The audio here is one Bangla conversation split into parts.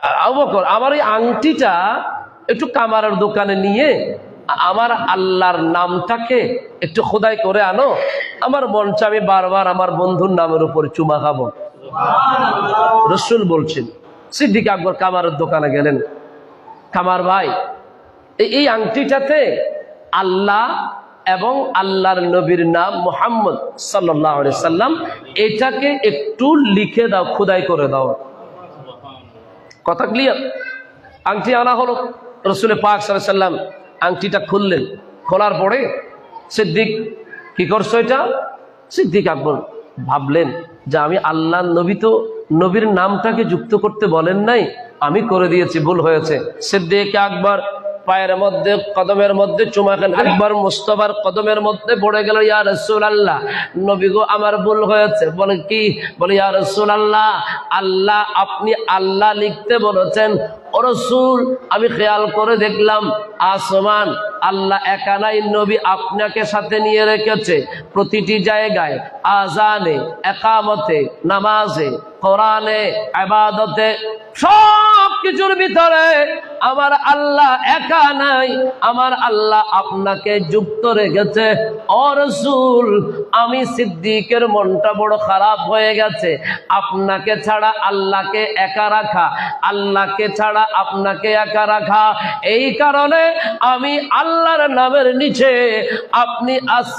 আবু বকর, আমার এই আংটিটা একটু কামারের দোকানে নিয়ে আমার আল্লাহর নামটাকে একটু খোদাই করে আনো, আমার মন চায় আমি বারবার আমার বন্ধুর নামের উপর চুমা খাবো। রাসূল বলছেন। সিদ্দিক আকবর কামারের দোকানে গেলেন, কামার ভাই এই আংটিটাতে আল্লাহ এবং আল্লাহর নবীর নাম মুহাম্মদ সাল্লাল্লাহু আলাইহি সাল্লাম, এটাকে একটু লিখে দাও, খোদাই করে দাও। কথা ক্লিয়ার? আংটি আনা হলো, রাসূল পাক সাল্লাল্লাহু আলাইহি সাল্লাম আংটিটা খুললেন। খোলার পরে সিদ্দিক কি করছো এটা? সিদ্দিক আকবর ভাবলেন যে আমি আল্লাহর নবী, তো নবীর নামটাকে যুক্ত করতে বলেন নাই, আমি করে দিয়েছি, ভুল হয়েছে। সিদ্দিক আকবর পায়ের মধ্যে কদমের মধ্যে চুমা খেলেন, একবার মুস্তাফার কদমের মধ্যে পড়ে গেল, ইয়া রাসূলুল্লাহ, নবী গো আমার ভুল হয়েছে। বলে কি? বলে ইয়া রাসূলুল্লাহ, আল্লাহ, আপনি আল্লাহ লিখতে বলেছেন। ও রাসূল, আমি খেয়াল করে দেখলাম আসমান আল্লাহ একা নাই, নবী আপনাকে সাথে নিয়ে রেখেছে। প্রতিটি জায়গায়, আজানে, একামতে, নামাজে, কোরআনে, ইবাদতে, সব কিছুর ভিতরে আমার আল্লাহ একা নাই, আমার আল্লাহ আপনাকে যুক্ত রেখেছে। ও রাসূল, আমি সিদ্দিকের মনটা বড় খারাপ হয়ে গেছে। আপনাকে ছাড়া আল্লাহকে একা রাখা, আল্লাহকে ছাড়া আপনাকে একা রাখা, এই কারণে আমি আল্লাহর নামের নিচে আপনি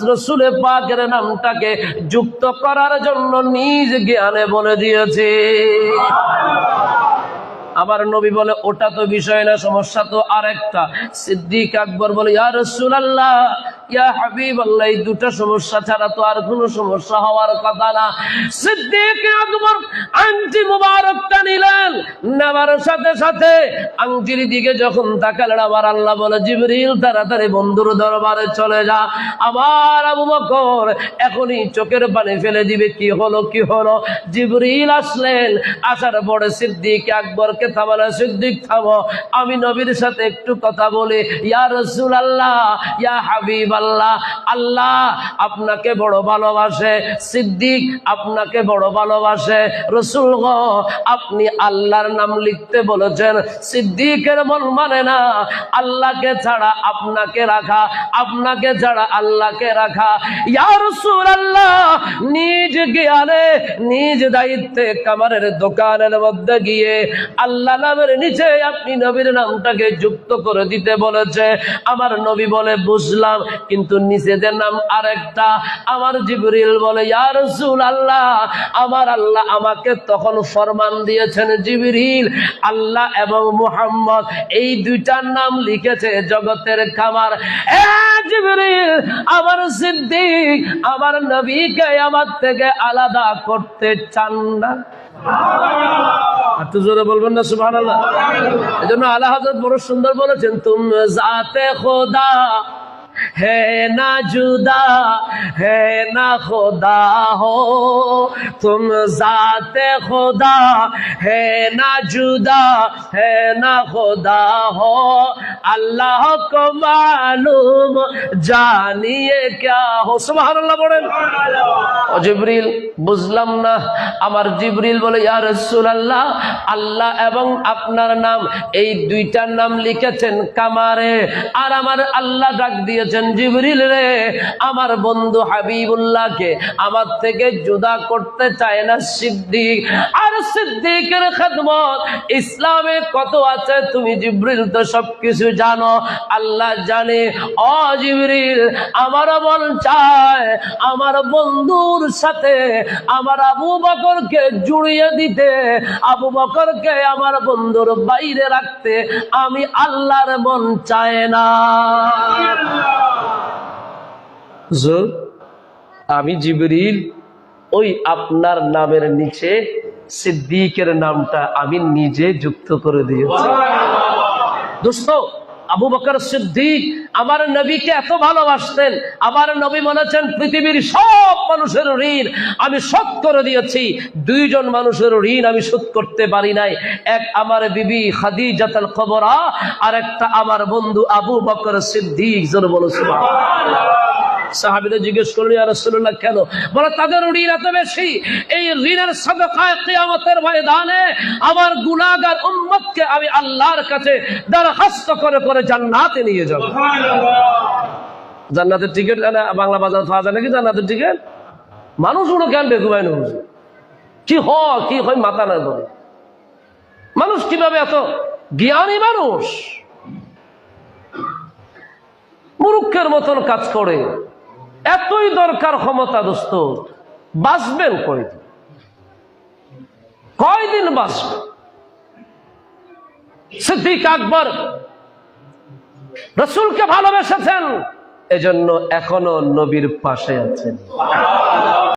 রাসূল পাকের নামটাকে যুক্ত করার জন্য নিজ জ্ঞানে বলে দিয়েছি। আমার নবী বলে ওটা তো বিষয় না, সমস্যা তো আরেকটা। সিদ্দিক আকবর বলে ইয়া রাসূলুল্লাহ, ইয়া হাবিবাল্লাহ, এই দুটো সমস্যা ছাড়া তো আর কোনো সমস্যা হওয়ার কথা না। সিদ্দিক আকবর আংটি মুবারকটা নিলেন, নেওয়ার সাথে সাথে আংটির দিকে যখন তাকালেন, আমার আল্লাহ বলে জিবরিল তাড়াতাড়ি বন্ধুর দরবারে চলে যা। আমার আবু বকর এখনই চোখের পানি ফেলে দিবে, কি হলো কি হলো। জিবরিল আসলেন, আসার পরে সিদ্দিক আকবরকে থামালেন, সিদ্দিক থামো, আমি নবীর সাথে একটু কথা বলি। ইয়া রাসূলুল্লাহ, ইয়া হাবিবাল্লাহ, আল্লাহ আপনাকে বড় ভালোবাসে, সিদ্দিক আপনাকে বড় ভালোবাসে। রাসূল গো, আপনি আল্লাহর নাম লিখতে বলেছেন, সিদ্দিকের মন মানে না আল্লাহকে ছাড়া আপনাকে রাখা, আপনাকে ছাড়া আল্লাহকে রাখা। ইয়া রাসূলুল্লাহ, নিজ জ্ঞানে নিজ দায়িত্বে কামারের দোকানের মধ্যে গিয়ে আল্লাহ নামের নিচে আপনি নবীর নামটাকে যুক্ত করে দিতে বলেছে। আমার নবী বলে বুঝলাম, কিন্তু নিচেদের নাম আরেকটা। আমার জিবরিল বলে ইয়া রাসূলুল্লাহ, আমার আল্লাহ আমাকে তখন ফরমান দিয়েছেন, জিবরিল, আল্লাহ এবং মুহাম্মদ এই দুইটার নাম লিখেছে জগতের খামার। এ জিবরিল, আমার সিদ্দিক আমার নবীকে আমার থেকে আলাদা করতে চান না? এত জোরে বলবেন না সুবহানাল্লাহ। এজন্য আলা হযরত বড় সুন্দর বলেছেন, তুম জাতে খোদা है ना जुदा है ना खुदा हो, तुम जाते खुदा है ना जुदा है ना खुदा हो, अल्लाह को मालूम जानिए क्या हो। सुबहानाल्लाह বলেন। ও জিবরিল, বুঝলাম না। আমার জিবরিল বলে ইয়া রাসূলুল্লাহ, আল্লাহ এবং আপনার নাম এই দুইটার নাম লিখেছেন কামারে, আর আমার আল্লাহ ডাক দিয়েছেন, জিবরিল রে, আমার বন্ধু হাবিবুল্লাহকে আমার থেকে জুদা করতে চায় না সিদ্দিক। আর সিদ্দিকের খেদমত ইসলামে কত আছে তুমি জিবরিল তো সবকিছু জানো, আল্লাহ জানে। ও জিবরিল, আমার মন চায় আমার বন্ধুর সাথে আমার আবু বকরকে জুড়িয়ে দিতে, আবু বকরকে আমার বন্ধুর বাইরে রাখতে, আমি আল্লাহর মন চায় না। আমি জিবরিল ওই আপনার নামের নিচে সিদ্দিকের নামটা আমি নিজে যুক্ত করে দিয়েছি। দোস্ত, আবু বকর সিদ্দিক আমার নবীকে এত ভালোবাসতেন, আমার নবী বলেছেন পৃথিবীর সব মানুষের ঋণ আমি শোধ করে দিয়েছি, দুইজন মানুষের ঋণ আমি শোধ করতে পারি নাই। এক আমার বিবি খাদিজাতুল কুবরা, আর একটা আমার বন্ধু আবু বকর সিদ্দিক। জোরে বলো সুবহানাল্লাহ। সাহাবীরা জিজ্ঞেস করলেন, ইয়া রাসূলুল্লাহ কেন? বলে তাদের ঋণ এত বেশি, এই ঋণের সাদাকায় কিয়ামতের ময়দানে আমার গুনাহগার উম্মতকে আমি আল্লাহর কাছে দরখাস্ত করে করে জান্নাতে নিয়ে যাব। জান্নাতের টিকিট বাংলা বাজার পাওয়া যায় নাকি জান্নাতের টিকিট? মানুষ উড়ো কেন বেগুবাই না, কি হয় মাথা না ধরে। মানুষ কিভাবে এত জ্ঞানী মানুষ মূর্খের মতন কাজ করে? এতই দরকার ক্ষমতা দোস্ত, বাঁচবেন কয়দিন বাঁচবেন? সিদ্দিক আকবর রাসূলকে ভালোবেসেছেন, এজন্য এখনো নবীর পাশে আছেন।